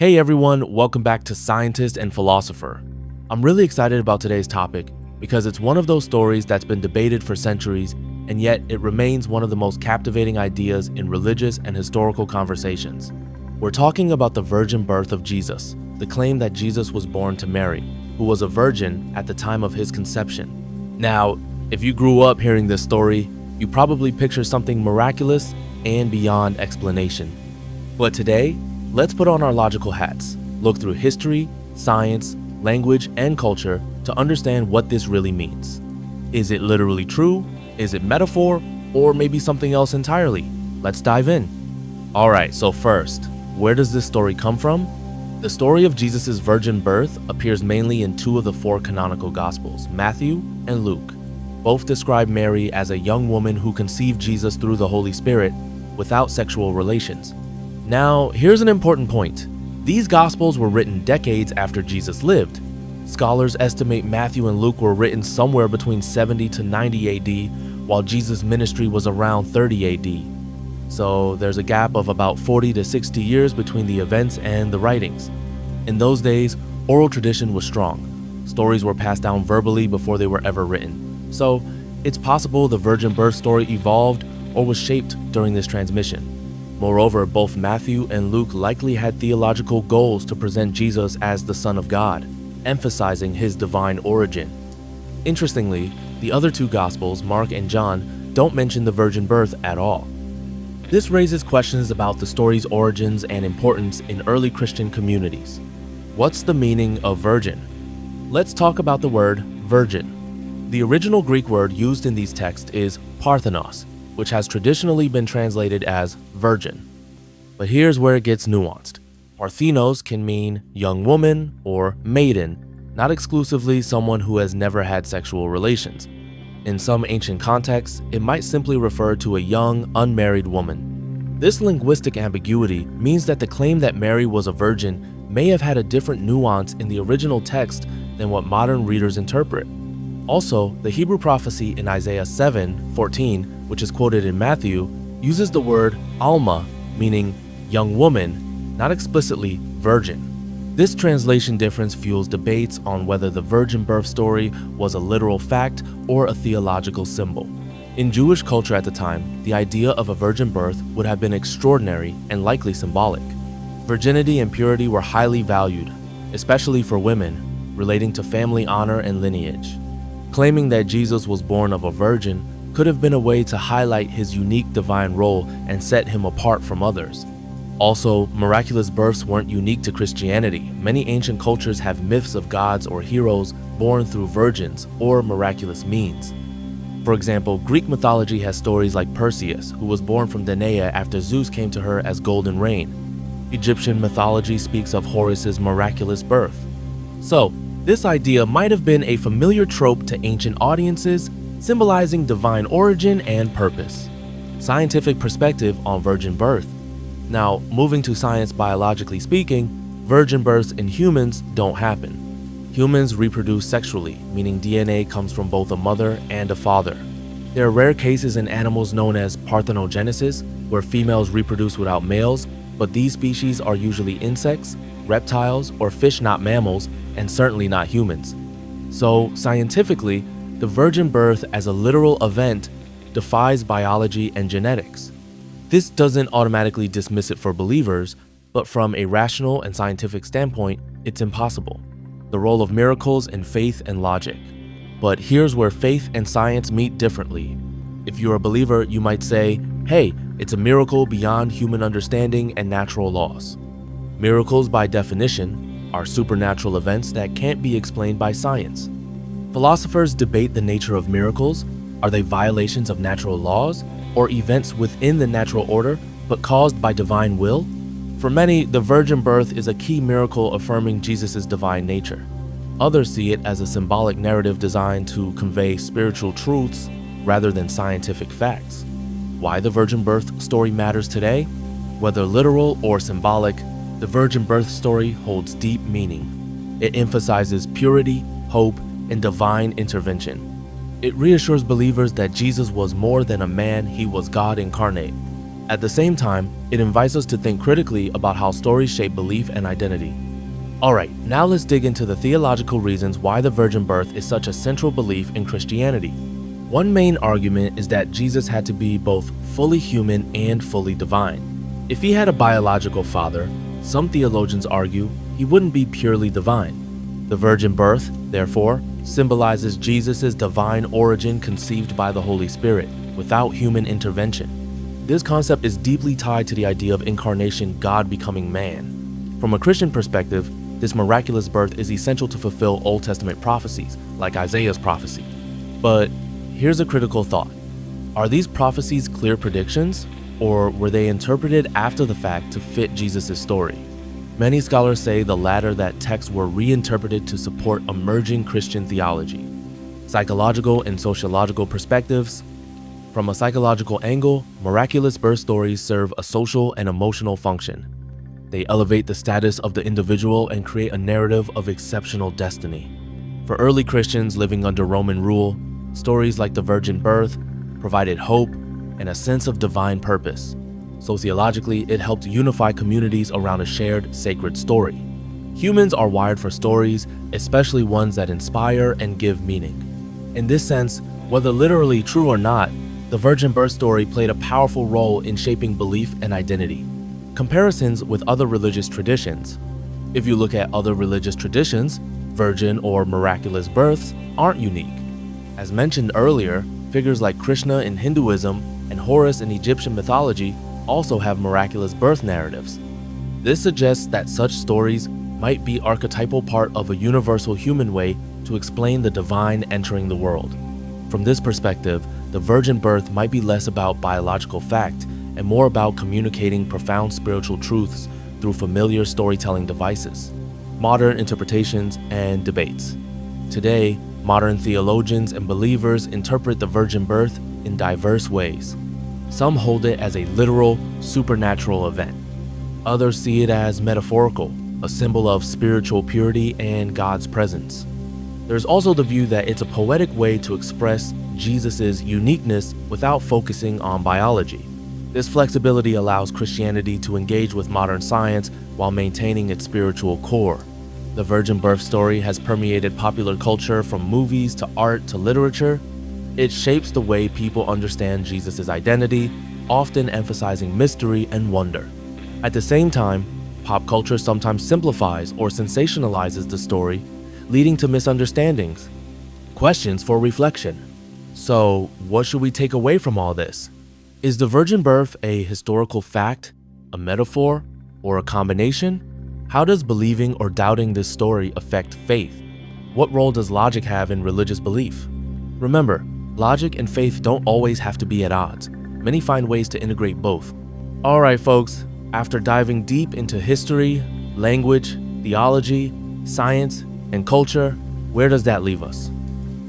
Hey everyone, welcome back to Scientist and Philosopher. I'm really excited about today's topic because it's one of those stories that's been debated for centuries, and yet it remains one of the most captivating ideas in religious and historical conversations. We're talking about the virgin birth of Jesus, the claim that Jesus was born to Mary, who was a virgin at the time of his conception. Now, if you grew up hearing this story, you probably picture something miraculous and beyond explanation. But today, let's put on our logical hats, look through history, science, language, and culture to understand what this really means. Is it literally true? Is it metaphor? Or maybe something else entirely? Let's dive in. Alright, so first, where does this story come from? The story of Jesus' virgin birth appears mainly in two of the four canonical Gospels, Matthew and Luke. Both describe Mary as a young woman who conceived Jesus through the Holy Spirit without sexual relations. Now, here's an important point. These Gospels were written decades after Jesus lived. Scholars estimate Matthew and Luke were written somewhere between 70 to 90 AD, while Jesus' ministry was around 30 AD. So there's a gap of about 40 to 60 years between the events and the writings. In those days, oral tradition was strong. Stories were passed down verbally before they were ever written. So it's possible the virgin birth story evolved or was shaped during this transmission. Moreover, both Matthew and Luke likely had theological goals to present Jesus as the Son of God, emphasizing his divine origin. Interestingly, the other two Gospels, Mark and John, don't mention the virgin birth at all. This raises questions about the story's origins and importance in early Christian communities. What's the meaning of virgin? Let's talk about the word virgin. The original Greek word used in these texts is parthenos, which has traditionally been translated as virgin. But here's where it gets nuanced. Parthenos can mean young woman or maiden, not exclusively someone who has never had sexual relations. In some ancient contexts, it might simply refer to a young, unmarried woman. This linguistic ambiguity means that the claim that Mary was a virgin may have had a different nuance in the original text than what modern readers interpret. Also, the Hebrew prophecy in Isaiah 7:14, which is quoted in Matthew, uses the word alma, meaning young woman, not explicitly virgin. This translation difference fuels debates on whether the virgin birth story was a literal fact or a theological symbol. In Jewish culture at the time, the idea of a virgin birth would have been extraordinary and likely symbolic. Virginity and purity were highly valued, especially for women, relating to family honor and lineage. Claiming that Jesus was born of a virgin could have been a way to highlight his unique divine role and set him apart from others. Also, miraculous births weren't unique to Christianity. Many ancient cultures have myths of gods or heroes born through virgins or miraculous means. For example, Greek mythology has stories like Perseus, who was born from Danae after Zeus came to her as golden rain. Egyptian mythology speaks of Horus's miraculous birth. So, this idea might have been a familiar trope to ancient audiences, symbolizing divine origin and purpose. Scientific perspective on virgin birth. Now, moving to science biologically speaking, virgin births in humans don't happen. Humans reproduce sexually, meaning DNA comes from both a mother and a father. There are rare cases in animals known as parthenogenesis, where females reproduce without males, but these species are usually insects, reptiles, or fish, not mammals, and certainly not humans. So, scientifically, the virgin birth as a literal event defies biology and genetics. This doesn't automatically dismiss it for believers, but from a rational and scientific standpoint, it's impossible. The role of miracles in faith and logic. But here's where faith and science meet differently. If you're a believer, you might say, hey, it's a miracle beyond human understanding and natural laws. Miracles, by definition, are supernatural events that can't be explained by science. Philosophers debate the nature of miracles. Are they violations of natural laws, or events within the natural order, but caused by divine will? For many, the virgin birth is a key miracle affirming Jesus' divine nature. Others see it as a symbolic narrative designed to convey spiritual truths rather than scientific facts. Why the virgin birth story matters today? Whether literal or symbolic, the virgin birth story holds deep meaning. It emphasizes purity, hope, and divine intervention. It reassures believers that Jesus was more than a man, he was God incarnate. At the same time, it invites us to think critically about how stories shape belief and identity. Alright, now let's dig into the theological reasons why the virgin birth is such a central belief in Christianity. One main argument is that Jesus had to be both fully human and fully divine. If he had a biological father, some theologians argue he wouldn't be purely divine. The virgin birth, therefore, symbolizes Jesus' divine origin conceived by the Holy Spirit, without human intervention. This concept is deeply tied to the idea of incarnation, God becoming man. From a Christian perspective, this miraculous birth is essential to fulfill Old Testament prophecies, like Isaiah's prophecy. But here's a critical thought. Are these prophecies clear predictions, or were they interpreted after the fact to fit Jesus' story? Many scholars say the latter, that texts were reinterpreted to support emerging Christian theology. Psychological and sociological perspectives. From a psychological angle, miraculous birth stories serve a social and emotional function. They elevate the status of the individual and create a narrative of exceptional destiny. For early Christians living under Roman rule, stories like the virgin birth provided hope and a sense of divine purpose. Sociologically, it helped unify communities around a shared sacred story. Humans are wired for stories, especially ones that inspire and give meaning. In this sense, whether literally true or not, the virgin birth story played a powerful role in shaping belief and identity. Comparisons with other religious traditions. If you look at other religious traditions, virgin or miraculous births aren't unique. As mentioned earlier, figures like Krishna in Hinduism and Horus in Egyptian mythology also have miraculous birth narratives. This suggests that such stories might be archetypal part of a universal human way to explain the divine entering the world. From this perspective, the virgin birth might be less about biological fact and more about communicating profound spiritual truths through familiar storytelling devices, modern interpretations, and debates. Today, modern theologians and believers interpret the virgin birth in diverse ways. Some hold it as a literal, supernatural event. Others see it as metaphorical, a symbol of spiritual purity and God's presence. There's also the view that it's a poetic way to express Jesus' uniqueness without focusing on biology. This flexibility allows Christianity to engage with modern science while maintaining its spiritual core. The virgin birth story has permeated popular culture from movies to art to literature. It shapes the way people understand Jesus' identity, often emphasizing mystery and wonder. At the same time, pop culture sometimes simplifies or sensationalizes the story, leading to misunderstandings. Questions for reflection. So, what should we take away from all this? Is the virgin birth a historical fact, a metaphor, or a combination? How does believing or doubting this story affect faith? What role does logic have in religious belief? Remember, logic and faith don't always have to be at odds. Many find ways to integrate both. Alright folks, after diving deep into history, language, theology, science, and culture, where does that leave us?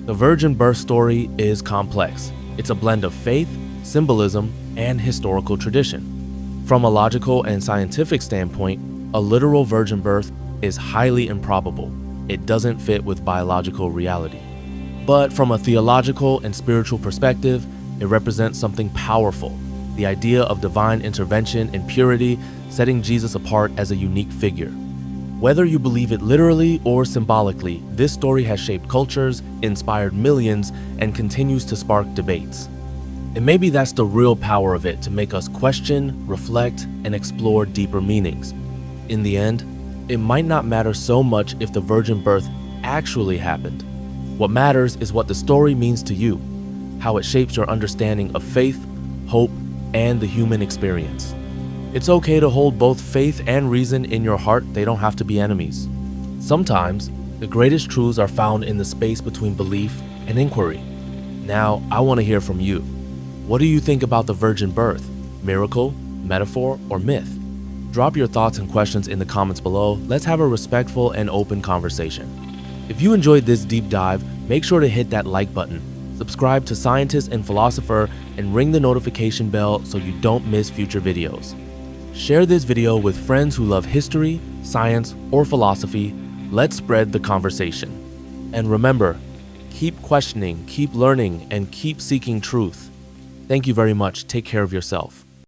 The virgin birth story is complex. It's a blend of faith, symbolism, and historical tradition. From a logical and scientific standpoint, a literal virgin birth is highly improbable. It doesn't fit with biological reality. But from a theological and spiritual perspective, it represents something powerful, the idea of divine intervention and purity, setting Jesus apart as a unique figure. Whether you believe it literally or symbolically, this story has shaped cultures, inspired millions, and continues to spark debates. And maybe that's the real power of it, to make us question, reflect, and explore deeper meanings. In the end, it might not matter so much if the virgin birth actually happened. What matters is what the story means to you, how it shapes your understanding of faith, hope, and the human experience. It's okay to hold both faith and reason in your heart. They don't have to be enemies. Sometimes, the greatest truths are found in the space between belief and inquiry. Now, I want to hear from you. What do you think about the virgin birth? Miracle, metaphor, or myth? Drop your thoughts and questions in the comments below. Let's have a respectful and open conversation. If you enjoyed this deep dive, make sure to hit that like button, subscribe to Scientist and Philosopher, and ring the notification bell so you don't miss future videos. Share this video with friends who love history, science, or philosophy. Let's spread the conversation. And remember, keep questioning, keep learning, and keep seeking truth. Thank you very much. Take care of yourself.